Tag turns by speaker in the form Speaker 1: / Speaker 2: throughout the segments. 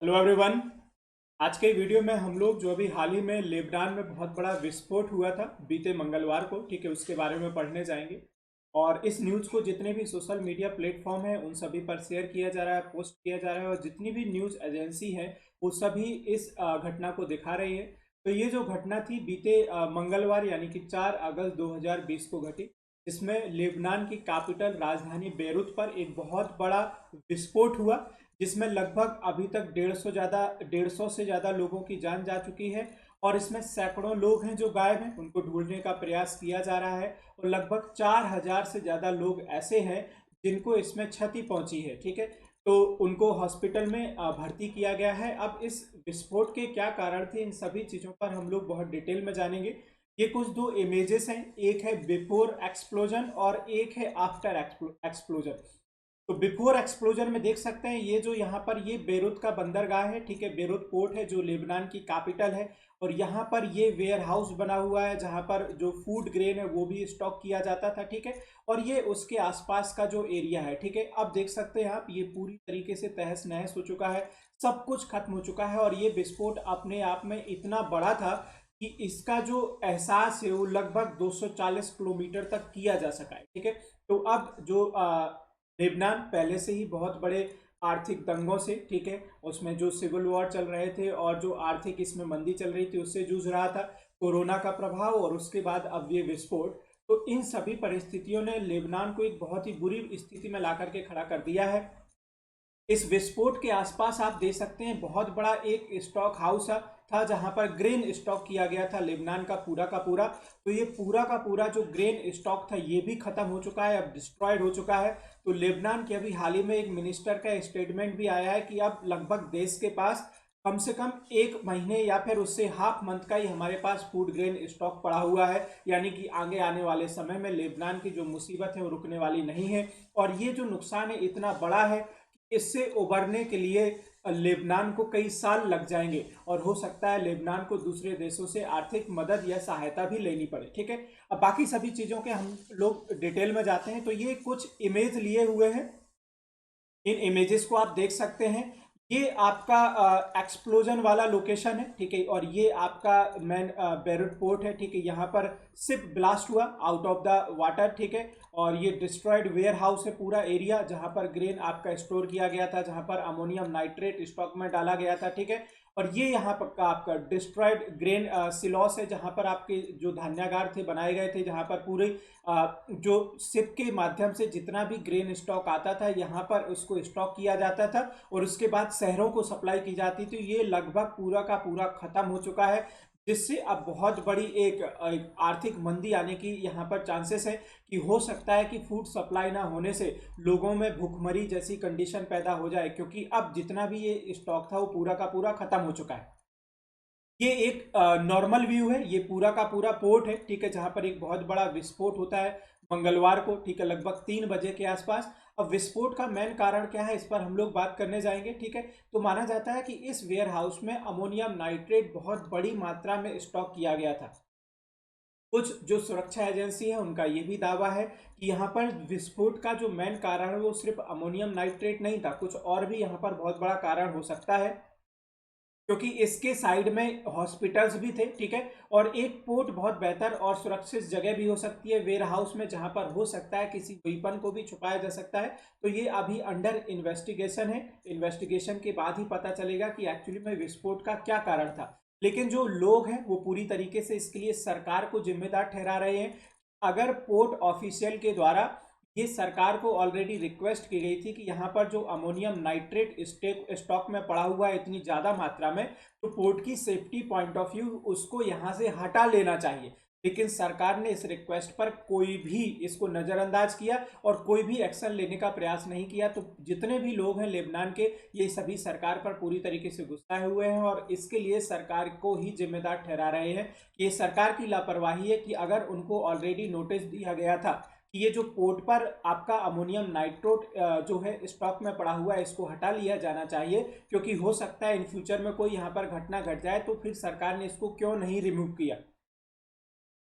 Speaker 1: Hello everyone. आज के video में हम लोग जो अभी हाल ही में लेबनान में बहुत बड़ा विस्फोट हुआ था बीते मंगलवार को, ठीक है, उसके बारे में पढ़ने जाएंगे। और इस न्यूज़ को जितने भी सोशल मीडिया प्लेटफॉर्म हैं उन सभी पर शेयर किया जा रहा है, पोस्ट किया जा रहा है, और जितनी भी न्यूज़ एजेंसी हैं वो सभी इस घटना को दिखा रही है। तो ये जो घटना थी बीते मंगलवार यानी कि 4 अगस्त 2020 को घटी, जिसमें लेबनान की कैपिटल राजधानी बेरूत पर एक बहुत बड़ा विस्फोट हुआ, जिसमें लगभग अभी तक 150 से ज़्यादा लोगों की जान जा चुकी है। और इसमें सैकड़ों लोग हैं जो गायब हैं, उनको ढूंढने का प्रयास किया जा रहा है। और लगभग 4,000 से ज़्यादा लोग ऐसे हैं जिनको इसमें क्षति पहुंची है, ठीक है। तो उनको हॉस्पिटल में भर्ती किया गया है। अब इस विस्फोट के क्या कारण थे, इन सभी चीज़ों पर हम लोग बहुत डिटेल में जानेंगे। ये कुछ दो इमेजेस हैं, एक है बिफोर एक्सप्लोजन और एक है आफ्टर एक्सप्लोजन। तो बिफोर एक्सप्लोजन में देख सकते हैं ये जो यहाँ पर ये बेरूत का बंदरगाह है, ठीक है, बेरूत पोर्ट है जो लेबनान की कैपिटल है। और यहाँ पर ये वेयर हाउस बना हुआ है जहाँ पर जो फूड ग्रेन है वो भी स्टॉक किया जाता था, ठीक है। और ये उसके आसपास का जो एरिया है, ठीक है। अब देख सकते हैं आप, ये पूरी तरीके से तहस नहस हो चुका है, सब कुछ खत्म हो चुका है। और ये विस्फोट अपने आप में इतना बड़ा था कि इसका जो एहसास है वो लगभग 240 किलोमीटर तक किया जा सका है, ठीक है। तो अब जो लेबनान पहले से ही बहुत बड़े आर्थिक दंगों से, ठीक है, उसमें जो सिविल वॉर चल रहे थे और जो आर्थिक इसमें मंदी चल रही थी उससे जूझ रहा था, कोरोना का प्रभाव और उसके बाद अब ये विस्फोट। तो इन सभी परिस्थितियों ने लेबनान को एक बहुत ही बुरी स्थिति में ला करके खड़ा कर दिया है। इस विस्फोट के आसपास आप देख सकते हैं बहुत बड़ा एक स्टॉक हाउस था जहां पर ग्रेन स्टॉक किया गया था लेबनान का पूरा। तो ये पूरा का पूरा जो ग्रेन स्टॉक था ये भी खत्म हो चुका है, अब डिस्ट्रॉयड हो चुका है। तो लेबनान के अभी हाल ही में एक मिनिस्टर का स्टेटमेंट भी आया है कि अब लगभग देश के पास कम से कम 1 महीने या फिर उससे हाफ मंथ का ही हमारे पास फूड ग्रेन स्टॉक पड़ा हुआ है। यानी कि आगे आने वाले समय में लेबनान की जो मुसीबत है वो रुकने वाली नहीं है। और ये जो नुकसान है इतना बड़ा है, इससे उबरने के लिए लेबनान को कई साल लग जाएंगे और हो सकता है लेबनान को दूसरे देशों से आर्थिक मदद या सहायता भी लेनी पड़े, ठीक है। अब बाकी सभी चीज़ों के हम लोग डिटेल में जाते हैं। तो ये कुछ इमेज लिए हुए हैं, इन इमेजेस को आप देख सकते हैं। ये आपका एक्सप्लोजन वाला लोकेशन है, ठीक है। और ये आपका मैन बेरूट पोर्ट है, ठीक है। यहाँ पर शिप ब्लास्ट हुआ आउट ऑफ द वाटर, ठीक है। और ये डिस्ट्रॉयड वेयर हाउस है पूरा एरिया जहाँ पर ग्रेन आपका स्टोर किया गया था, जहाँ पर अमोनियम नाइट्रेट स्टॉक में डाला गया था, ठीक है। और ये यहाँ पर का आपका डिस्ट्रॉयड ग्रेन सिलॉस है जहाँ पर आपके जो धान्यागार थे बनाए गए थे, जहाँ पर पूरे जो शिप के माध्यम से जितना भी ग्रेन स्टॉक आता था यहाँ पर उसको स्टॉक किया जाता था और उसके बाद शहरों को सप्लाई की जाती थी। ये लगभग पूरा का पूरा खत्म हो चुका है, जिससे अब बहुत बड़ी एक आर्थिक मंदी आने की यहाँ पर चांसेस है कि हो सकता है कि फूड सप्लाई ना होने से लोगों में भूखमरी जैसी कंडीशन पैदा हो जाए, क्योंकि अब जितना भी ये स्टॉक था वो पूरा का पूरा खत्म हो चुका है। ये एक नॉर्मल व्यू है, ये पूरा का पूरा पोर्ट है, ठीक है, जहां पर एक बहुत बड़ा विस्फोट होता है मंगलवार को, ठीक है, लगभग 3 बजे के आसपास। अब विस्फोट का मेन कारण क्या है इस पर हम लोग बात करने जाएंगे, ठीक है। तो माना जाता है कि इस वेयर हाउस में अमोनियम नाइट्रेट बहुत बड़ी मात्रा में स्टॉक किया गया था। कुछ जो सुरक्षा एजेंसी है उनका ये भी दावा है कि यहाँ पर विस्फोट का जो मेन कारण है वो सिर्फ अमोनियम नाइट्रेट नहीं था, कुछ और भी यहाँ पर बहुत बड़ा कारण हो सकता है, क्योंकि इसके साइड में हॉस्पिटल्स भी थे, ठीक है। और एक पोर्ट बहुत बेहतर और सुरक्षित जगह भी हो सकती है वेयर हाउस में, जहां पर हो सकता है किसी वेपन को भी छुपाया जा सकता है। तो ये अभी अंडर इन्वेस्टिगेशन है, इन्वेस्टिगेशन के बाद ही पता चलेगा कि एक्चुअली में विस्फोट का क्या कारण था। लेकिन जो लोग हैं वो पूरी तरीके से इसके लिए सरकार को जिम्मेदार ठहरा रहे हैं। अगर पोर्ट ऑफिशियल के द्वारा ये सरकार को ऑलरेडी रिक्वेस्ट की गई थी कि यहाँ पर जो अमोनियम नाइट्रेट स्टॉक में पड़ा हुआ है इतनी ज़्यादा मात्रा में, तो पोर्ट की सेफ्टी पॉइंट ऑफ व्यू उसको यहाँ से हटा लेना चाहिए। लेकिन सरकार ने इस रिक्वेस्ट पर कोई भी इसको नज़रअंदाज किया और कोई भी एक्शन लेने का प्रयास नहीं किया। तो जितने भी लोग हैं लेबनान के, ये सभी सरकार पर पूरी तरीके से गुस्साए हुए हैं और इसके लिए सरकार को ही जिम्मेदार ठहरा रहे हैं कि ये सरकार की लापरवाही है कि अगर उनको ऑलरेडी नोटिस दिया गया था कि ये जो पोर्ट पर आपका अमोनियम नाइट्रोट जो है स्टॉक में पड़ा हुआ है इसको हटा लिया जाना चाहिए, क्योंकि हो सकता है इन फ्यूचर में कोई यहाँ पर घटना घट जाए, तो फिर सरकार ने इसको क्यों नहीं रिमूव किया।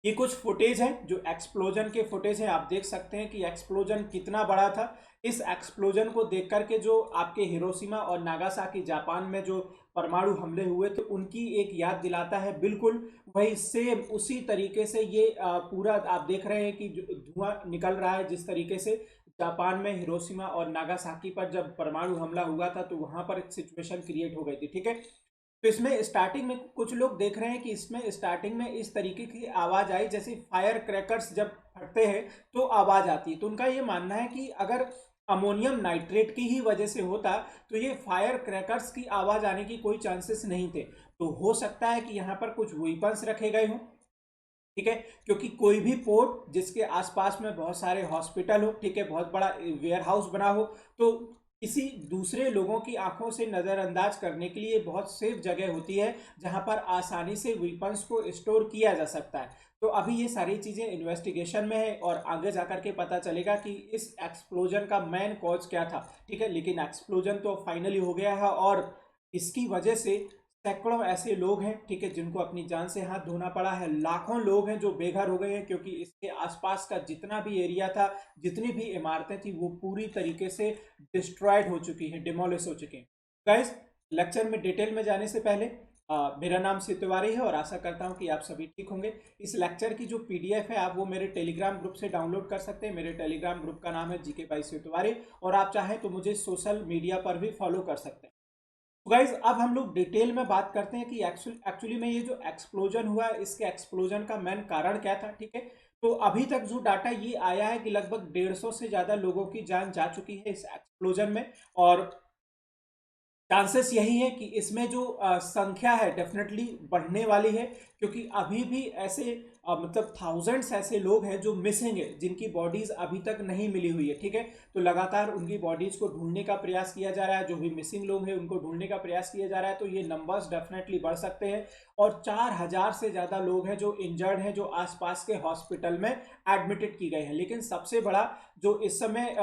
Speaker 1: ये कुछ फुटेज है जो एक्सप्लोजन के फुटेज है। आप देख सकते हैं कि एक्सप्लोजन कितना बड़ा था। इस एक्सप्लोजन को देख करके जो आपके हिरोशिमा और नागासाकी जापान में जो परमाणु हमले हुए थे उनकी एक याद दिलाता है। बिल्कुल वही सेम उसी तरीके से ये पूरा आप देख रहे हैं कि धुआं निकल रहा है। जिस तरीके से जापान में हिरोशिमा और नागासाकी पर जब परमाणु हमला हुआ था तो वहां पर एक सिचुएशन क्रिएट हो गई थी, ठीक है। तो इसमें स्टार्टिंग में कुछ लोग देख रहे हैं कि इसमें स्टार्टिंग में इस तरीके की आवाज आई जैसे फायर क्रैकर्स जब फटते हैं तो आवाज आती है। तो उनका ये मानना है कि अगर अमोनियम नाइट्रेट की ही वजह से होता तो ये फायर क्रैकर्स की आवाज आने की कोई चांसेस नहीं थे। तो हो सकता है कि यहाँ पर कुछ वेपन्स रखे गए हों, ठीक है, क्योंकि कोई भी पोर्ट जिसके आसपास में बहुत सारे हॉस्पिटल हो, ठीक है, बहुत बड़ा वेयर हाउस बना हो, तो किसी दूसरे लोगों की आंखों से नज़रअंदाज करने के लिए बहुत सेफ जगह होती है जहां पर आसानी से वेपन्स को स्टोर किया जा सकता है। तो अभी ये सारी चीज़ें इन्वेस्टिगेशन में है और आगे जाकर के पता चलेगा कि इस एक्सप्लोजन का मेन कॉज क्या था, ठीक है। लेकिन एक्सप्लोजन तो फाइनली हो गया है और इसकी वजह से सैकड़ों ऐसे लोग हैं, ठीक है, जिनको अपनी जान से हाथ धोना पड़ा है। लाखों लोग हैं जो बेघर हो गए हैं क्योंकि इसके आसपास का जितना भी एरिया था, जितनी भी इमारतें थी, वो पूरी तरीके से डिस्ट्रॉयड हो चुकी हैं, डिमोलिश हो चुकी हैं। गाइस, लेक्चर में डिटेल में जाने से पहले मेरा नाम शिव तिवारी है और आशा करता हूं कि आप सभी ठीक होंगे। इस लेक्चर की जो पीडीएफ है आप वो मेरे टेलीग्राम ग्रुप से डाउनलोड कर सकते हैं। मेरे टेलीग्राम ग्रुप का नाम है जीके बाई शिव तिवारी और आप चाहें तो मुझे सोशल मीडिया पर भी फॉलो कर सकते हैं। तो गाइज अब हम लोग डिटेल में बात करते हैं कि एक्चुअली में ये जो एक्सप्लोजन हुआ है इसके एक्सप्लोजन का मेन कारण क्या था, ठीक है। तो अभी तक जो डाटा ये आया है कि लगभग 150 से ज्यादा लोगों की जान जा चुकी है इस एक्सप्लोजन में और चांसेस यही है कि इसमें जो संख्या है डेफिनेटली बढ़ने वाली है क्योंकि अभी भी ऐसे मतलब थाउजेंड्स ऐसे लोग हैं जो मिसिंग है, जिनकी बॉडीज अभी तक नहीं मिली हुई है, ठीक है। तो लगातार उनकी बॉडीज को ढूंढने का प्रयास किया जा रहा है। जो भी मिसिंग लोग हैं उनको ढूंढने का प्रयास किया जा रहा है। तो ये नंबर्स डेफिनेटली बढ़ सकते हैं और 4000 से ज़्यादा लोग हैं जो इंजर्ड हैं, जो आसपास के हॉस्पिटल में एडमिटेड की गए हैं। लेकिन सबसे बड़ा जो इस समय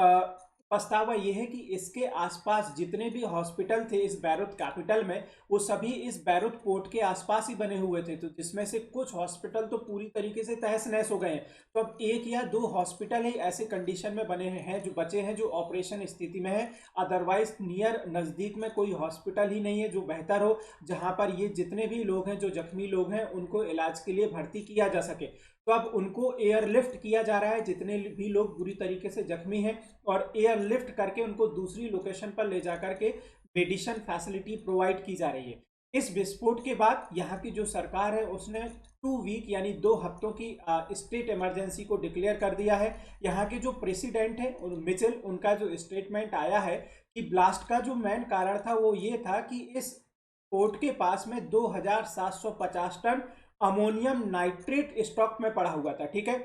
Speaker 1: पछतावा ये है कि इसके आसपास जितने भी हॉस्पिटल थे इस बैरूत कैपिटल में, वो सभी इस बैरूत पोर्ट के आसपास ही बने हुए थे। तो जिसमें से कुछ हॉस्पिटल तो पूरी तरीके से तहस नहस हो गए हैं। तो अब एक या दो हॉस्पिटल ही ऐसे कंडीशन में बने हैं जो बचे हैं, जो ऑपरेशन स्थिति में है। अदरवाइज नियर नज़दीक में कोई हॉस्पिटल ही नहीं है जो बेहतर हो, जहां पर ये जितने भी लोग हैं, जो जख्मी लोग हैं, उनको इलाज के लिए भर्ती किया जा सके। तो अब उनको एयरलिफ्ट किया जा रहा है, जितने भी लोग बुरी तरीके से जख्मी हैं, और एयरलिफ्ट करके उनको दूसरी लोकेशन पर ले जाकर के मेडिसिन फैसिलिटी प्रोवाइड की जा रही है। इस विस्फोट के बाद यहाँ की जो सरकार है उसने 2 वीक यानी 2 हफ्तों की स्टेट इमरजेंसी को डिक्लेयर कर दिया है। यहाँ के जो प्रेसिडेंट है मिचेल, उनका जो स्टेटमेंट आया है कि ब्लास्ट का जो मेन कारण था वो ये था कि इस पोर्ट के पास में 2750 टन अमोनियम नाइट्रेट स्टॉक में पड़ा हुआ था, ठीक है,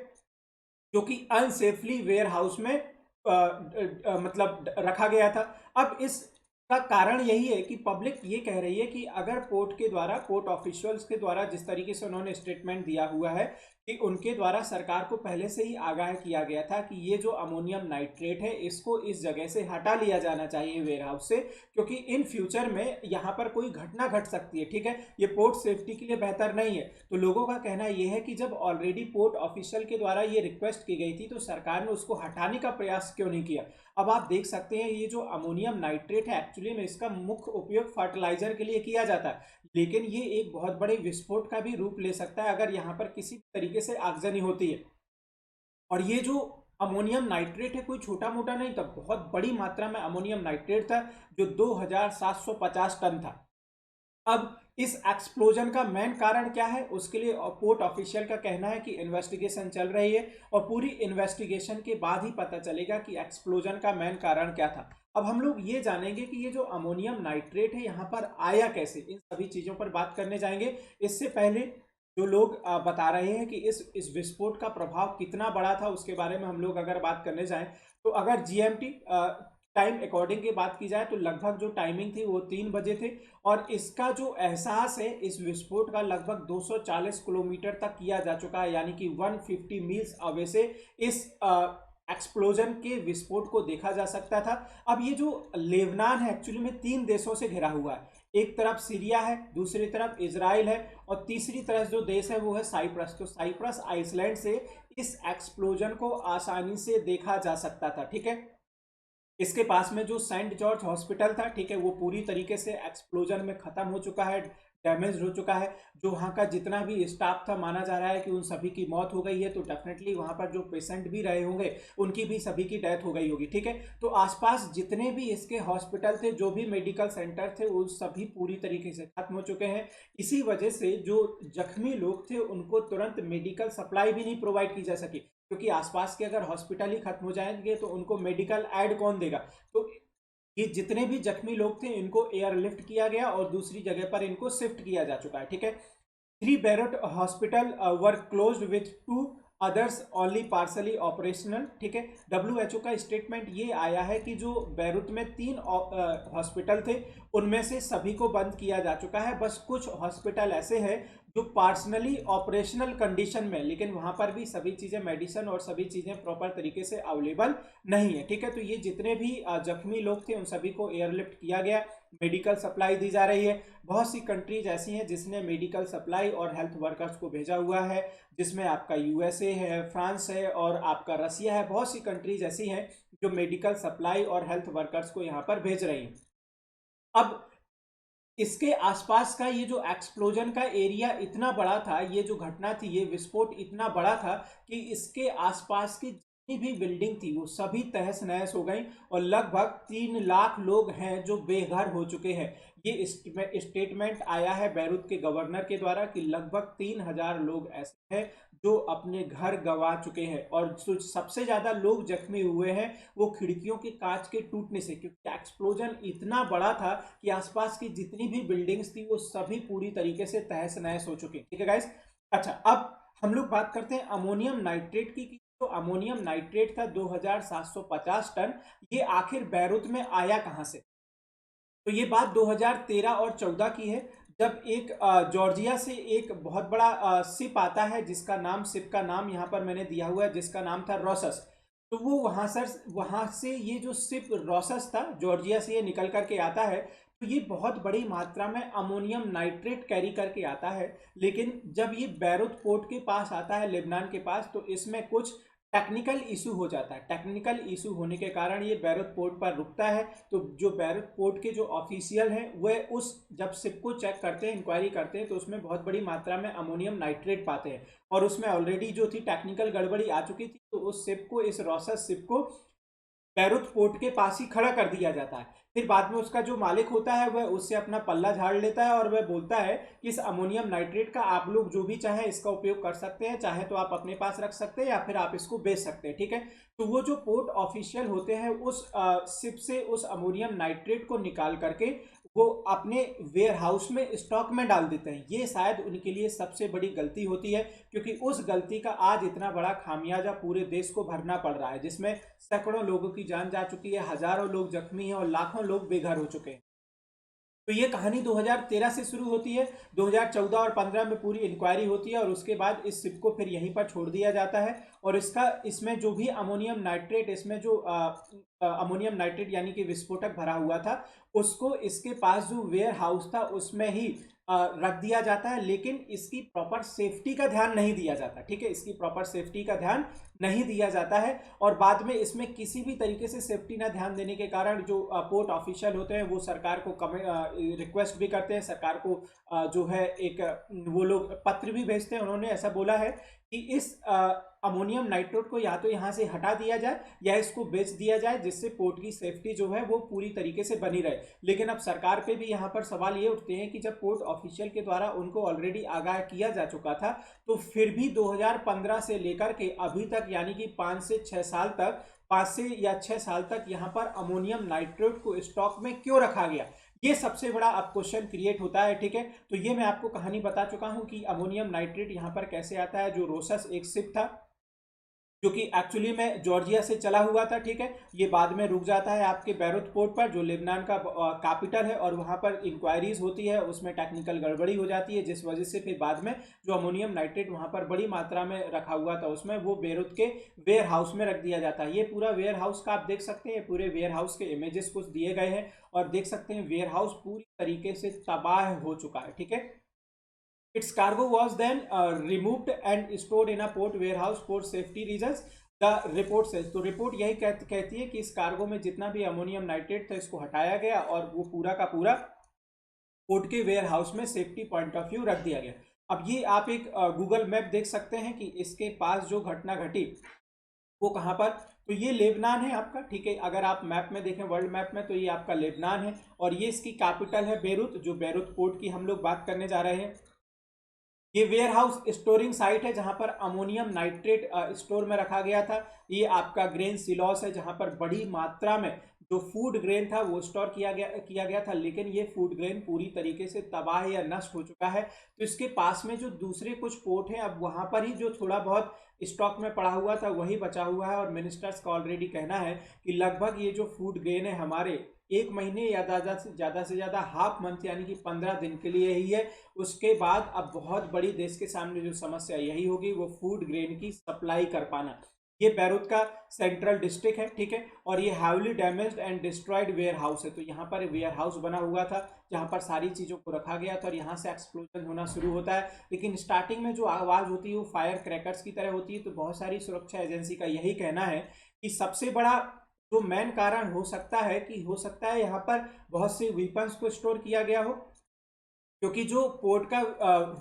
Speaker 1: जो कि अनसेफली वेयर हाउस में मतलब रखा गया था। अब इस का कारण यही है कि पब्लिक ये कह रही है कि अगर पोर्ट के द्वारा, पोर्ट ऑफिशियल्स के द्वारा जिस तरीके से उन्होंने स्टेटमेंट दिया हुआ है कि उनके द्वारा सरकार को पहले से ही आगाह किया गया था कि ये जो अमोनियम नाइट्रेट है इसको इस जगह से हटा लिया जाना चाहिए वेयर हाउस से, क्योंकि इन फ्यूचर में यहाँ पर कोई घटना घट सकती है, ठीक है। ये पोर्ट सेफ्टी के लिए बेहतर नहीं है। तो लोगों का कहना ये है कि जब ऑलरेडी पोर्ट ऑफिशियल के द्वारा ये रिक्वेस्ट की गई थी तो सरकार ने उसको हटाने का प्रयास क्यों नहीं किया। अब आप देख सकते हैं ये जो अमोनियम नाइट्रेट है एक्चुअली में इसका मुख्य उपयोग फर्टिलाइजर के लिए किया जाता है, लेकिन ये एक बहुत बड़े विस्फोट का भी रूप ले सकता है अगर यहाँ पर किसी तरीके से आगजनी होती है। और ये जो अमोनियम नाइट्रेट है कोई छोटा मोटा नहीं था, बहुत बड़ी मात्रा में अमोनियम नाइट्रेट था जो 2750 टन था। अब इस एक्सप्लोजन का मेन कारण क्या है उसके लिए पोर्ट ऑफिशियल का कहना है कि इन्वेस्टिगेशन चल रही है और पूरी इन्वेस्टिगेशन के बाद ही पता चलेगा कि एक्सप्लोजन का मेन कारण क्या था। अब हम लोग ये जानेंगे कि ये जो अमोनियम नाइट्रेट है यहाँ पर आया कैसे, इन सभी चीज़ों पर बात करने जाएंगे। इससे पहले जो लोग बता रहे हैं कि इस विस्फोट का प्रभाव कितना बड़ा था उसके बारे में हम लोग अगर बात करने जाएं तो अगर जीएमटी टाइम अकॉर्डिंग की बात की जाए तो लगभग जो टाइमिंग थी वो 3 बजे थे और इसका जो एहसास है इस विस्फोट का लगभग 240 किलोमीटर तक किया जा चुका है, यानी कि 150 मील्स अवे से इस एक्सप्लोजन के विस्फोट को देखा जा सकता था। अब ये जो लेबनान है एक्चुअली में 3 देशों से घिरा हुआ है। एक तरफ सीरिया है, दूसरी तरफ इजराइल है, और तीसरी तरफ जो देश है वो है साइप्रस। तो साइप्रस आइसलैंड से इस एक्सप्लोजन को आसानी से देखा जा सकता था, ठीक है। इसके पास में जो सेंट जॉर्ज हॉस्पिटल था, ठीक है, वो पूरी तरीके से एक्सप्लोजन में खत्म हो चुका है, डैमेज हो चुका है। जो वहाँ का जितना भी स्टाफ था, माना जा रहा है कि उन सभी की मौत हो गई है। तो डेफिनेटली वहाँ पर जो पेशेंट भी रहे होंगे उनकी भी सभी की डेथ हो गई होगी, ठीक है। तो आसपास जितने भी इसके हॉस्पिटल थे, जो भी मेडिकल सेंटर थे, वो सभी पूरी तरीके से खत्म हो चुके हैं। इसी वजह से जो जख्मी लोग थे उनको तुरंत मेडिकल सप्लाई भी नहीं प्रोवाइड की जा सकी, क्योंकि आसपास के अगर हॉस्पिटल ही खत्म हो जाएंगे तो उनको मेडिकल एड कौन देगा। तो ये जितने भी जख्मी लोग थे इनको एयरलिफ्ट किया गया और दूसरी जगह पर इनको शिफ्ट किया जा चुका है, ठीक है। 3 Beirut hospital were closed with 2 others only partially operational, ठीक है। डब्ल्यूएचओ का स्टेटमेंट ये आया है कि जो बैरूत में 3 हॉस्पिटल थे उनमें से सभी को बंद किया जा चुका है। बस कुछ हॉस्पिटल ऐसे हैं जो पार्सनली ऑपरेशनल कंडीशन में, लेकिन वहां पर भी सभी चीजें, मेडिसिन और सभी चीजें प्रॉपर तरीके से अवेलेबल नहीं है, ठीक है। तो ये जितने भी जख्मी लोग थे उन सभी को एयरलिफ्ट किया गया, मेडिकल सप्लाई दी जा रही है। बहुत सी कंट्रीज ऐसी हैं जिसने मेडिकल सप्लाई और हेल्थ वर्कर्स को भेजा हुआ है, जिसमें आपका यूएसए है, फ्रांस है और आपका रसिया है। बहुत सी कंट्रीज ऐसी हैं जो मेडिकल सप्लाई और हेल्थ वर्कर्स को यहाँ पर भेज रही हैं। अब इसके आसपास का ये जो एक्सप्लोजन का एरिया इतना बड़ा था, ये जो घटना थी, ये विस्फोट इतना बड़ा था कि इसके आसपास की जितनी भी बिल्डिंग थी वो सभी तहस नहस हो गई, और लगभग 3 लाख लोग हैं जो बेघर हो चुके हैं। ये स्टेटमेंट आया है बैरूत के गवर्नर के द्वारा कि लगभग 3000 लोग ऐसे हैं जो अपने घर गंवा चुके हैं, और सबसे ज्यादा लोग जख्मी हुए हैं वो खिड़कियों के कांच के टूटने से, क्योंकि एक्सप्लोजन इतना बड़ा था कि आसपास की जितनी भी बिल्डिंग्स थी वो सभी पूरी तरीके से तहस नहस हो चुकी, ठीक है गाइस। अच्छा, अब हम लोग बात करते हैं अमोनियम नाइट्रेट की। तो अमोनियम नाइट्रेट था 2750 टन। ये आखिर बैरूत में आया कहां से? तो ये बात 2013 और 14 की है, जब एक जॉर्जिया से एक बहुत बड़ा शिप आता है, जिसका नाम, शिप का नाम यहाँ पर मैंने दिया हुआ है, जिसका नाम था रोसस। तो वो वहां से ये जो शिप रोसस था, जॉर्जिया से ये निकल करके आता है। तो ये बहुत बड़ी मात्रा में अमोनियम नाइट्रेट कैरी करके आता है, लेकिन जब ये बैरूत पोर्ट के पास आता है, लेबनान के पास, तो इसमें कुछ टेक्निकल इशू हो जाता है। टेक्निकल इशू होने के कारण ये बैरूत पोर्ट पर रुकता है। तो जो बैरूत पोर्ट के जो ऑफिशियल हैं वह उस जब शिप को चेक करते हैं, इंक्वायरी करते हैं, तो उसमें बहुत बड़ी मात्रा में अमोनियम नाइट्रेट पाते हैं, और उसमें ऑलरेडी जो थी टेक्निकल गड़बड़ी आ चुकी थी। तो उस शिप को, इस रोसस शिप को बैरूत पोर्ट के पास ही खड़ा कर दिया जाता है। फिर बाद में उसका जो मालिक होता है वह उससे अपना पल्ला झाड़ लेता है और वह बोलता है कि इस अमोनियम नाइट्रेट का आप लोग जो भी चाहे इसका उपयोग कर सकते हैं, चाहे तो आप अपने पास रख सकते हैं या फिर आप इसको बेच सकते हैं, ठीक है। तो वो जो पोर्ट ऑफिशियल होते हैं उस शिप से उस अमोनियम नाइट्रेट को निकाल करके वो अपने वेयर हाउस में स्टॉक में डाल देते हैं। ये शायद उनके लिए सबसे बड़ी गलती होती है, क्योंकि उस गलती का आज इतना बड़ा खामियाजा पूरे देश को भरना पड़ रहा है, जिसमें सैकड़ों लोगों की जान जा चुकी है, हजारों लोग जख्मी हैं और लाखों लोग बेघर हो चुके हैं। तो ये कहानी 2013 से शुरू होती है। 2014 और 15 में पूरी इंक्वायरी होती है, और उसके बाद इस शिप को फिर यहीं पर छोड़ दिया जाता है। और इसमें जो भी अमोनियम नाइट्रेट, इसमें जो अमोनियम नाइट्रेट यानी कि विस्फोटक भरा हुआ था, उसको इसके पास जो वेयर हाउस था उसमें ही रख दिया जाता है, लेकिन इसकी प्रॉपर सेफ्टी का ध्यान नहीं दिया जाता, ठीक है। इसकी प्रॉपर सेफ्टी का ध्यान नहीं दिया जाता है, और बाद में इसमें किसी भी तरीके से सेफ्टी ना ध्यान देने के कारण जो पोर्ट ऑफिशियल होते हैं वो सरकार को रिक्वेस्ट भी करते हैं, सरकार को जो है एक वो लोग पत्र भी भेजते हैं। उन्होंने ऐसा बोला है कि इस अमोनियम नाइट्रेट को या तो यहाँ से हटा दिया जाए या इसको बेच दिया जाए, जिससे पोर्ट की सेफ्टी जो है वो पूरी तरीके से बनी रहे। लेकिन अब सरकार पे भी यहाँ पर सवाल ये उठते हैं कि जब पोर्ट ऑफिशियल के द्वारा उनको ऑलरेडी आगाह किया जा चुका था, तो फिर भी 2015 से लेकर के अभी तक, यानी कि 5 से 6 साल तक, 5 से या 6 साल तक यहाँ पर अमोनियम नाइट्रेट को स्टॉक में क्यों रखा गया? ये सबसे बड़ा अब क्वेश्चन क्रिएट होता है, ठीक है। तो ये मैं आपको कहानी बता चुका हूं कि अमोनियम नाइट्रेट यहाँ पर कैसे आता है। जो रोसस एक शिप था, जो कि एक्चुअली में जॉर्जिया से चला हुआ था, ठीक है। ये बाद में रुक जाता है आपके बैरूत पोर्ट पर, जो लेबनान का कैपिटल है, और वहाँ पर इंक्वायरीज होती है, उसमें टेक्निकल गड़बड़ी हो जाती है, जिस वजह से फिर बाद में जो अमोनियम नाइट्रेट वहाँ पर बड़ी मात्रा में रखा हुआ था उसमें वो बैरूत के वेयर हाउस में रख दिया जाता है। ये पूरा वेयर हाउस का आप देख सकते हैं, पूरे वेयर हाउस के इमेजेस कुछ दिए गए हैं और देख सकते हैं वेयर हाउस पूरी तरीके से तबाह हो चुका है, ठीक है। Its cargo was then removed and stored in a port warehouse for safety reasons. The report says, तो रिपोर्ट यही कहती है कि इस कार्गो में जितना भी अमोनियम नाइट्रेट था इसको हटाया गया और वो पूरा का पूरा पोर्ट के वेयर हाउस में सेफ्टी पॉइंट ऑफ व्यू रख दिया गया। अब ये आप एक गूगल मैप देख सकते हैं कि इसके पास जो घटना घटी वो कहाँ पर, तो ये लेबनान है आपका, ठीक है। अगर आप मैप में देखें, वर्ल्ड मैप में, तो ये आपका लेबनान है और ये इसकी कैपिटल है बैरूत, जो बैरूत पोर्ट की हम लोग बात करने जा रहे हैं। ये वेयर हाउस स्टोरिंग साइट है जहां पर अमोनियम नाइट्रेट स्टोर में रखा गया था। ये आपका ग्रेन सिलॉस है जहां पर बड़ी मात्रा में जो फूड ग्रेन था वो स्टोर किया गया था, लेकिन ये फूड ग्रेन पूरी तरीके से तबाह या नष्ट हो चुका है। तो इसके पास में जो दूसरे कुछ पोर्ट हैं, अब वहां पर ही जो थोड़ा बहुत स्टॉक में पड़ा हुआ था वही बचा हुआ है। और मिनिस्टर्स का ऑलरेडी कहना है कि लगभग ये जो फूड ग्रेन है हमारे 1 महीने या ज़्यादा से ज़्यादा हाफ मंथ यानी कि 15 दिन के लिए ही है। उसके बाद अब बहुत बड़ी देश के सामने जो समस्या यही होगी वो फूड ग्रेन की सप्लाई कर पाना। ये बैरूत का सेंट्रल डिस्ट्रिक्ट है, ठीक है, और ये heavily damaged and destroyed warehouse है। तो यहाँ पर वेयर हाउस बना हुआ था जहाँ पर सारी चीज़ों को रखा गया था और यहाँ से एक्सप्लोजन होना शुरू होता है। लेकिन स्टार्टिंग में जो आवाज़ होती है वो फायर क्रैकर्स की तरह होती है। तो बहुत सारी सुरक्षा एजेंसी का यही कहना है कि सबसे बड़ा जो मेन कारण हो सकता है कि हो सकता है यहाँ पर बहुत से वेपन्स को स्टोर किया गया हो, क्योंकि जो पोर्ट का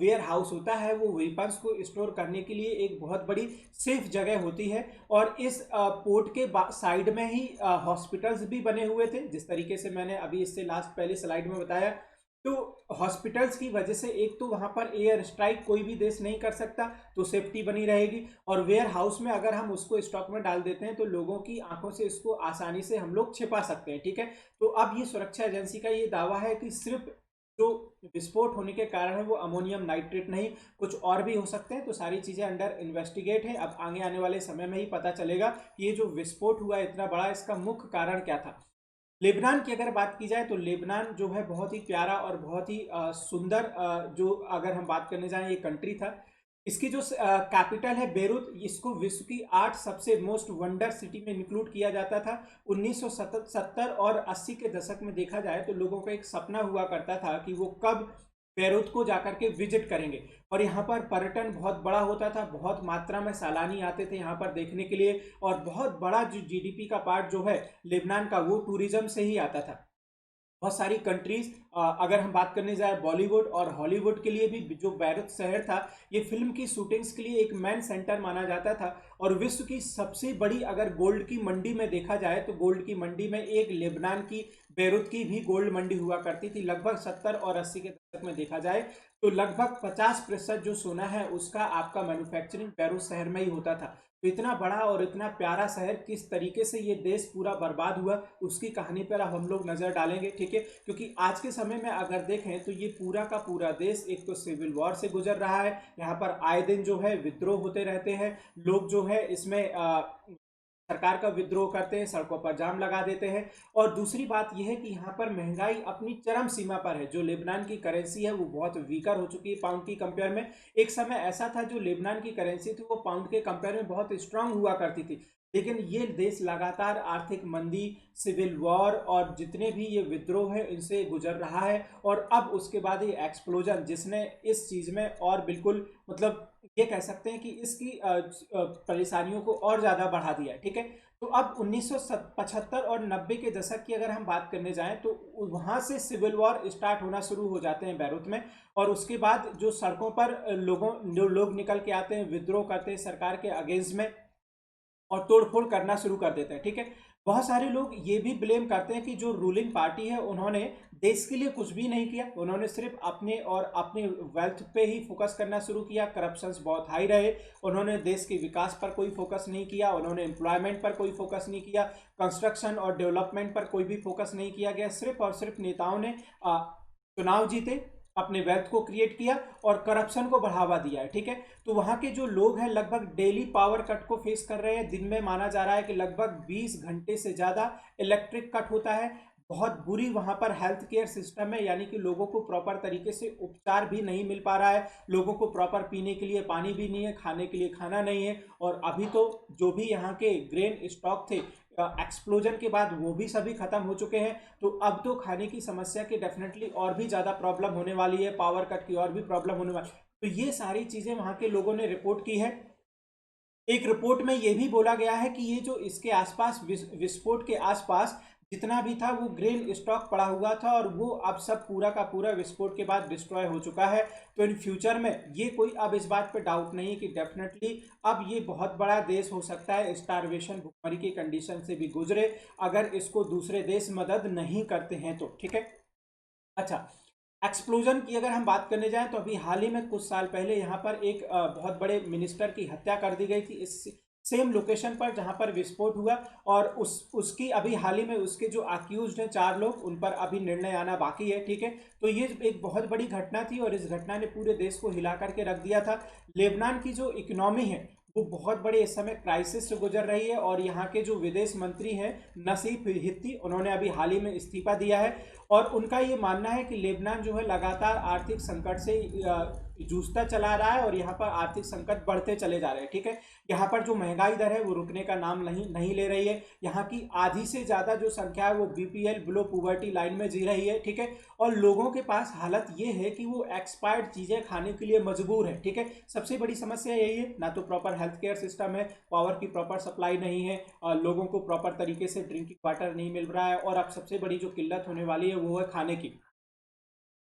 Speaker 1: वेयर हाउस होता है वो वेपन्स को स्टोर करने के लिए एक बहुत बड़ी सेफ जगह होती है। और इस पोर्ट के साइड में ही हॉस्पिटल्स भी बने हुए थे, जिस तरीके से मैंने अभी इससे लास्ट पहले स्लाइड में बताया। तो हॉस्पिटल्स की वजह से एक तो वहाँ पर एयर स्ट्राइक कोई भी देश नहीं कर सकता, तो सेफ्टी बनी रहेगी। और वेयर हाउस में अगर हम उसको स्टॉक में डाल देते हैं तो लोगों की आंखों से इसको आसानी से हम लोग छिपा सकते हैं, ठीक है। तो अब ये सुरक्षा एजेंसी का ये दावा है कि सिर्फ जो विस्फोट होने के कारण है वो अमोनियम नाइट्रेट नहीं, कुछ और भी हो सकते हैं। तो सारी चीज़ें अंडर इन्वेस्टिगेट है। अब आगे आने वाले समय में ही पता चलेगा कि ये जो विस्फोट हुआ इतना बड़ा, इसका मुख्य कारण क्या था। लेबनान की अगर बात की जाए तो लेबनान जो है बहुत ही प्यारा और बहुत ही सुंदर, जो अगर हम बात करने जाएं, ये कंट्री था। इसकी जो कैपिटल है बैरूत, इसको विश्व की 8 सबसे मोस्ट वंडर सिटी में इंक्लूड किया जाता था। 1970 और 80 के दशक में देखा जाए तो लोगों का एक सपना हुआ करता था कि वो कब बैरूत को जाकर के विजिट करेंगे। और यहाँ पर पर्यटन बहुत बड़ा होता था, बहुत मात्रा में सैलानी आते थे यहाँ पर देखने के लिए। और बहुत बड़ा जो जीडीपी का पार्ट जो है लेबनान का वो टूरिज्म से ही आता था। बहुत सारी कंट्रीज, अगर हम बात करने जाए बॉलीवुड और हॉलीवुड के लिए भी, जो बैरूत शहर था ये फिल्म की शूटिंग्स के लिए एक मेन सेंटर माना जाता था। और विश्व की सबसे बड़ी अगर गोल्ड की मंडी में देखा जाए तो गोल्ड की मंडी में एक लेबनान की बैरूत की भी गोल्ड मंडी हुआ करती थी। लगभग 70 और 80 के दशक में देखा जाए तो लगभग 50% जो सोना है उसका आपका मैन्युफैक्चरिंग बैरूत शहर में ही होता था। तो इतना बड़ा और इतना प्यारा शहर किस तरीके से ये देश पूरा बर्बाद हुआ उसकी कहानी पर अब हम लोग नज़र डालेंगे, ठीक है। क्योंकि आज के समय में अगर देखें तो ये पूरा का पूरा देश एक तो सिविल वॉर से गुजर रहा है। यहाँ पर आए दिन जो है विद्रोह होते रहते हैं, लोग जो है इसमें सरकार का विद्रोह करते हैं, सड़कों पर जाम लगा देते हैं। और दूसरी बात यह है कि यहाँ पर महंगाई अपनी चरम सीमा पर है। जो लेबनान की करेंसी है वो बहुत वीकर हो चुकी है पाउंड की कंपेयर में। एक समय ऐसा था जो लेबनान की करेंसी थी वो पाउंड के कंपेयर में बहुत स्ट्रांग हुआ करती थी, लेकिन ये देश लगातार आर्थिक मंदी, सिविल वॉर और जितने भी ये विद्रोह है इनसे गुजर रहा है। और अब उसके बाद ये एक्सप्लोजन जिसने इस चीज़ में और बिल्कुल मतलब ये कह सकते हैं कि इसकी परेशानियों को और ज़्यादा बढ़ा दिया है, ठीक है। तो अब 1975 और 90 के दशक की अगर हम बात करने जाएं तो वहाँ से सिविल वॉर स्टार्ट होना शुरू हो जाते हैं बैरूत में। और उसके बाद जो सड़कों पर लोग निकल के आते हैं, विद्रोह करते हैं सरकार के अगेंस्ट में और तोड़फोड़ करना शुरू कर देते हैं, ठीक है। बहुत सारे लोग ये भी ब्लेम करते हैं कि जो रूलिंग पार्टी है उन्होंने देश के लिए कुछ भी नहीं किया, उन्होंने सिर्फ अपने और अपने वेल्थ पे ही फोकस करना शुरू किया। करप्शंस बहुत हाई रहे, उन्होंने देश के विकास पर कोई फोकस नहीं किया, उन्होंने एम्प्लॉयमेंट पर कोई फोकस नहीं किया, कंस्ट्रक्शन और डेवलपमेंट पर कोई भी फोकस नहीं किया गया। सिर्फ और सिर्फ नेताओं ने चुनाव जीते अपने वेल्थ को क्रिएट किया और करप्शन को बढ़ावा दिया है। ठीक है, तो वहाँ के जो लोग हैं लगभग डेली पावर कट को फेस कर रहे हैं। दिन में माना जा रहा है कि लगभग 20 घंटे से ज़्यादा इलेक्ट्रिक कट होता है। बहुत बुरी वहाँ पर हेल्थ केयर सिस्टम है, यानी कि लोगों को प्रॉपर तरीके से उपचार भी नहीं मिल पा रहा है, लोगों को प्रॉपर पीने के लिए पानी भी नहीं है, खाने के लिए खाना नहीं है। और अभी तो जो भी यहाँ के ग्रेन स्टॉक थे एक्सप्लोजन के बाद वो भी सभी खत्म हो चुके हैं। तो अब तो खाने की समस्या की डेफिनेटली और भी ज़्यादा प्रॉब्लम होने वाली है, पावर कट की और भी प्रॉब्लम होने वाली। तो ये सारी चीज़ें वहाँ के लोगों ने रिपोर्ट की है। एक रिपोर्ट में ये भी बोला गया है कि ये जो इसके आसपास विस्फोट के आसपास जितना भी था वो ग्रेन स्टॉक पड़ा हुआ था और वो अब सब पूरा का पूरा विस्फोट के बाद डिस्ट्रॉय हो चुका है। तो इन फ्यूचर में ये कोई अब इस बात पे डाउट नहीं कि डेफिनेटली अब ये बहुत बड़ा देश हो सकता है स्टारवेशन भुखमरी की कंडीशन से भी गुजरे, अगर इसको दूसरे देश मदद नहीं करते हैं तो। ठीक है, अच्छा, एक्सप्लोजन की अगर हम बात करने जाएं तो अभी हाल ही में कुछ साल पहले यहाँ पर एक बहुत बड़े मिनिस्टर की हत्या कर दी गई थी इस सेम लोकेशन पर जहाँ पर विस्फोट हुआ। और उसकी अभी हाल ही में उसके जो अक्यूज्ड हैं 4 लोग, उन पर अभी निर्णय आना बाकी है। ठीक है, तो ये एक बहुत बड़ी घटना थी और इस घटना ने पूरे देश को हिला करके रख दिया था। लेबनान की जो इकोनॉमी है वो बहुत बड़े इस समय क्राइसिस से गुजर रही है और यहाँ के जो विदेश मंत्री हैं नसीफ हित्ती, उन्होंने अभी हाल ही में इस्तीफा दिया है। और उनका ये मानना है कि लेबनान जो है लगातार आर्थिक संकट से जूझता चला रहा है और यहाँ पर आर्थिक संकट बढ़ते चले जा रहे हैं। ठीक है, यहाँ पर जो महंगाई दर है वो रुकने का नाम नहीं ले रही है। यहाँ की आधी से ज़्यादा जो संख्या है वो बीपीएल बिलो पॉवर्टी लाइन में जी रही है। ठीक है, और लोगों के पास हालत ये है कि वो एक्सपायर्ड चीज़ें खाने के लिए मजबूर है। ठीक है, सबसे बड़ी समस्या यही है, ना तो प्रॉपर हेल्थ केयर सिस्टम है, पावर की प्रॉपर सप्लाई नहीं है, और लोगों को प्रॉपर तरीके से ड्रिंकिंग वाटर नहीं मिल रहा है, और अब सबसे बड़ी जो किल्लत होने वाली है वो है खाने की।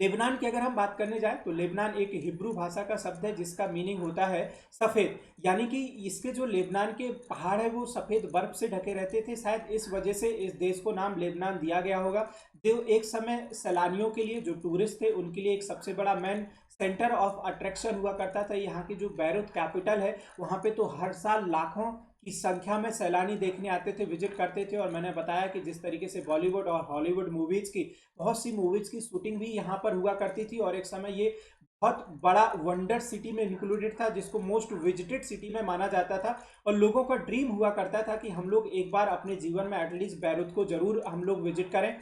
Speaker 1: लेबनान की अगर हम बात करने जाए तो लेबनान एक हिब्रू भाषा का शब्द है जिसका मीनिंग होता है सफ़ेद, यानी कि इसके जो लेबनान के पहाड़ है वो सफ़ेद बर्फ से ढके रहते थे। शायद इस वजह से इस देश को नाम लेबनान दिया गया होगा, जो एक समय सैलानियों के लिए, जो टूरिस्ट थे उनके लिए एक सबसे बड़ा मेन सेंटर ऑफ अट्रैक्शन हुआ करता था। यहाँ की जो बैरूत कैपिटल है वहाँ पे तो हर साल लाखों की संख्या में सैलानी देखने आते थे, विजिट करते थे। और मैंने बताया कि जिस तरीके से बॉलीवुड और हॉलीवुड मूवीज़ की बहुत सी मूवीज़ की शूटिंग भी यहाँ पर हुआ करती थी और एक समय ये बहुत बड़ा वंडर सिटी में इंक्लूडेड था, जिसको मोस्ट विजिटेड सिटी में माना जाता था। और लोगों का ड्रीम हुआ करता था कि हम लोग एक बार अपने जीवन में एटलीस्ट बैरूत को जरूर हम लोग विजिट करें।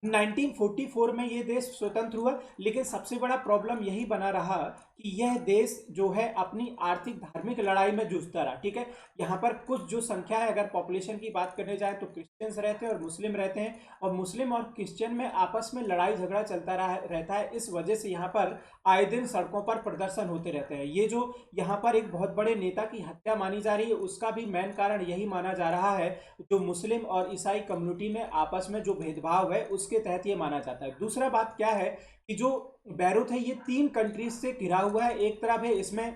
Speaker 1: 1944 में ये देश स्वतंत्र हुआ, लेकिन सबसे बड़ा प्रॉब्लम यही बना रहा कि यह देश जो है अपनी आर्थिक धार्मिक लड़ाई में जूझता रहा। ठीक है, यहाँ पर कुछ जो संख्या है, अगर पॉपुलेशन की बात करने जाए तो क्रिश्चियंस रहते हैं और मुस्लिम रहते हैं, और मुस्लिम और क्रिश्चियन में आपस में लड़ाई झगड़ा चलता रहता है। इस वजह से यहाँ पर आए दिन सड़कों पर प्रदर्शन होते रहते हैं। ये जो यहाँ पर एक बहुत बड़े नेता की हत्या मानी जा रही है उसका भी मेन कारण यही माना जा रहा है, जो मुस्लिम और ईसाई कम्युनिटी में आपस में जो भेदभाव है उसके तहत ये माना जाता है। दूसरा बात क्या है कि जो बैरूत है ये 3 कंट्रीज से घिरा हुआ है। एक तरफ है इसमें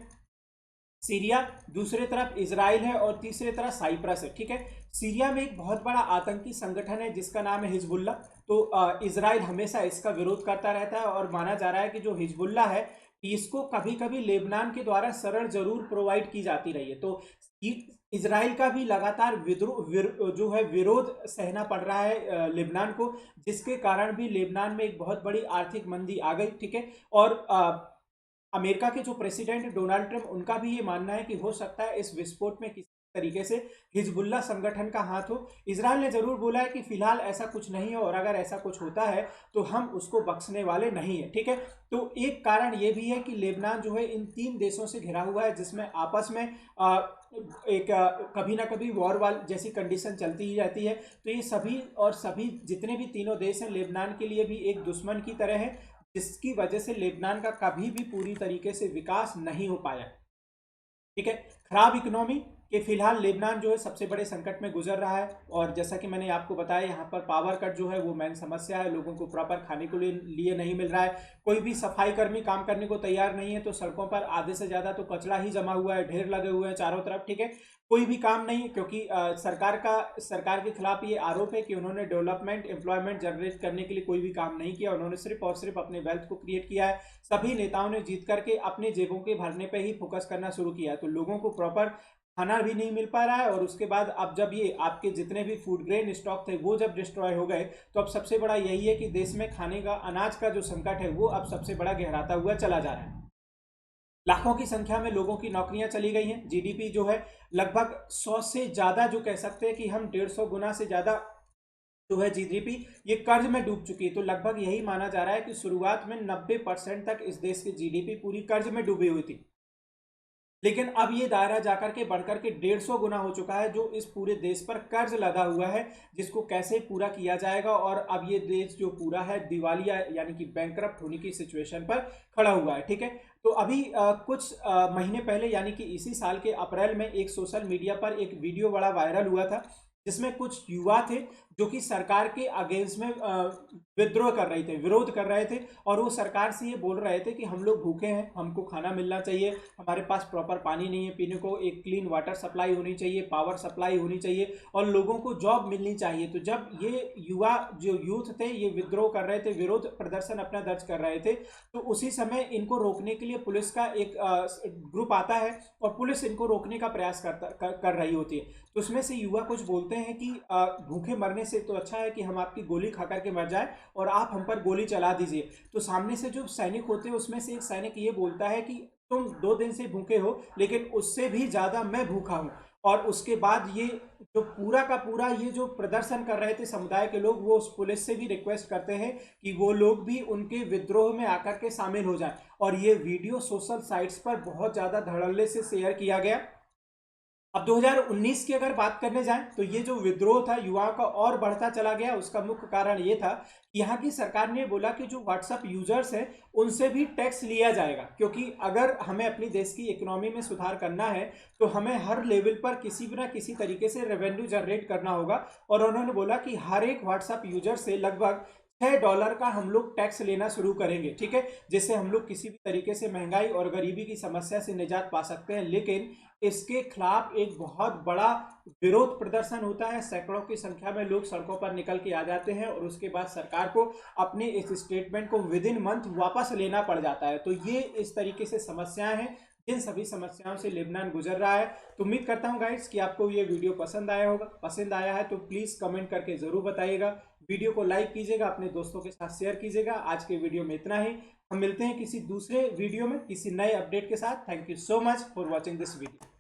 Speaker 1: सीरिया, दूसरे तरफ इजराइल है और तीसरे तरफ साइप्रस है। ठीक है, सीरिया में एक बहुत बड़ा आतंकी संगठन है जिसका नाम है हिजबुल्ला। तो इजराइल हमेशा इसका विरोध करता रहता है और माना जा रहा है कि जो हिजबुल्ला है इसको कभी कभी लेबनान के द्वारा शरण जरूर प्रोवाइड की जाती रही है। तो इजराइल का भी लगातार जो है विरोध सहना पड़ रहा है लेबनान को, जिसके कारण भी लेबनान में एक बहुत बड़ी आर्थिक मंदी आ गई। ठीक है, और अमेरिका के जो प्रेसिडेंट डोनाल्ड ट्रंप, उनका भी ये मानना है कि हो सकता है इस विस्फोट में किसी तरीके से हिजबुल्ला संगठन का हाथ हो। इजराइल ने जरूर बोला है कि फिलहाल ऐसा कुछ नहीं है और अगर ऐसा कुछ होता है तो हम उसको बख्शने वाले नहीं है। ठीक है, तो एक कारण ये भी है कि लेबनान जो है इन 3 देशों से घिरा हुआ है, जिसमें आपस में एक कभी ना कभी वॉर वाल जैसी कंडीशन चलती ही रहती है। तो ये सभी जितने भी तीनों देश हैं लेबनान के लिए भी एक दुश्मन की तरह है, जिसकी वजह से लेबनान का कभी भी पूरी तरीके से विकास नहीं हो पाया। ठीक है, खराब इकोनॉमी कि फिलहाल लेबनान जो है सबसे बड़े संकट में गुजर रहा है। और जैसा कि मैंने आपको बताया यहाँ पर पावर कट जो है वो मेन समस्या है, लोगों को प्रॉपर खाने के लिए नहीं मिल रहा है, कोई भी सफाई कर्मी काम करने को तैयार नहीं है। तो सड़कों पर आधे से ज़्यादा तो कचरा ही जमा हुआ है, ढेर लगे हुए हैं चारों तरफ। ठीक है, कोई भी काम नहीं है क्योंकि सरकार के खिलाफ ये आरोप है कि उन्होंने डेवलपमेंट एम्प्लॉयमेंट जनरेट करने के लिए कोई भी काम नहीं किया, उन्होंने सिर्फ और सिर्फ अपने वेल्थ को क्रिएट किया है। सभी नेताओं ने जीत करके अपने जेबों के भरने पे ही फोकस करना शुरू किया है। तो लोगों को प्रॉपर खाना भी नहीं मिल पा रहा है, और उसके बाद अब जब ये आपके जितने भी फूड ग्रेन स्टॉक थे वो जब डिस्ट्रॉय हो गए, तो अब सबसे बड़ा यही है कि देश में खाने का, अनाज का जो संकट है वो अब सबसे बड़ा गहराता हुआ चला जा रहा है। लाखों की संख्या में लोगों की नौकरियां चली गई हैं। जीडीपी जो है लगभग 100 से ज्यादा, जो कह सकते हैं कि हम 150 गुना से ज्यादा जो है जीडीपी, ये कर्ज में डूब चुकी है। तो लगभग यही माना जा रहा है कि शुरुआत में 90% तक इस देश की जीडीपी पूरी कर्ज में डूबी हुई थी, लेकिन अब ये दायरा जाकर के बढ़कर के 150 गुना हो चुका है, जो इस पूरे देश पर कर्ज लगा हुआ है, जिसको कैसे पूरा किया जाएगा। और अब ये देश जो पूरा है दिवालिया यानी कि बैंकरप्ट होने की सिचुएशन पर खड़ा हुआ है। ठीक है, तो अभी कुछ महीने पहले यानी कि इसी साल के अप्रैल में एक सोशल मीडिया पर एक वीडियो बड़ा वायरल हुआ था, जिसमें कुछ युवा थे जो कि सरकार के अगेंस्ट में विद्रोह कर रहे थे, विरोध कर रहे थे, और वो सरकार से ये बोल रहे थे कि हम लोग भूखे हैं, हमको खाना मिलना चाहिए, हमारे पास प्रॉपर पानी नहीं है पीने को, एक क्लीन वाटर सप्लाई होनी चाहिए, पावर सप्लाई होनी चाहिए, और लोगों को जॉब मिलनी चाहिए। तो जब ये युवा जो यूथ थे ये विद्रोह कर रहे थे, विरोध प्रदर्शन अपना दर्ज कर रहे थे, तो उसी समय इनको रोकने के लिए पुलिस का एक ग्रुप आता है, और पुलिस इनको रोकने का प्रयास कर रही होती है। तो उसमें से युवा कुछ बोलते हैं कि भूखे मरने से तो अच्छा है कि हम आपकी गोली खा करके मर जाए और आप हम पर गोली चला दीजिए। तो सामने से जो सैनिक होते हैं उसमें से एक सैनिक ये बोलता है कि तुम 2 दिन से भूखे हो, लेकिन उससे भी ज्यादा मैं भूखा हूं। और उसके बाद ये जो पूरा का पूरा ये जो प्रदर्शन कर रहे थे समुदाय के लोग, वो उस पुलिस से भी रिक्वेस्ट करते हैं कि वो लोग भी उनके विद्रोह में आकर के शामिल हो जाए। और ये वीडियो सोशल साइट्स पर बहुत ज्यादा धड़ल्ले से शेयर किया गया। अब 2019 की अगर बात करने जाएं तो ये जो विद्रोह था युवाओं का और बढ़ता चला गया। उसका मुख्य कारण ये था कि यहाँ की सरकार ने बोला कि जो व्हाट्सएप यूजर्स हैं उनसे भी टैक्स लिया जाएगा, क्योंकि अगर हमें अपनी देश की इकोनॉमी में सुधार करना है तो हमें हर लेवल पर किसी भी ना किसी तरीके से रेवेन्यू जनरेट करना होगा। और उन्होंने बोला कि हर एक व्हाट्सएप यूजर से लगभग $6 का हम लोग टैक्स लेना शुरू करेंगे। ठीक है, जिससे हम लोग किसी भी तरीके से महंगाई और गरीबी की समस्या से निजात पा सकते हैं। लेकिन इसके खिलाफ एक बहुत बड़ा विरोध प्रदर्शन होता है, सैकड़ों की संख्या में लोग सड़कों पर निकल के आ जाते हैं, और उसके बाद सरकार को अपने इस स्टेटमेंट को विद इन मंथ वापस लेना पड़ जाता है। तो ये इस तरीके से समस्याएं हैं जिन सभी समस्याओं से लेबनान गुजर रहा है। तो उम्मीद करता हूं गाइड्स कि आपको ये वीडियो पसंद आया होगा। पसंद आया है तो प्लीज़ कमेंट करके ज़रूर बताइएगा, वीडियो को लाइक कीजिएगा, अपने दोस्तों के साथ शेयर कीजिएगा। आज के वीडियो में इतना ही, हम मिलते हैं किसी दूसरे वीडियो में किसी नए अपडेट के साथ। Thank you so much for watching this video.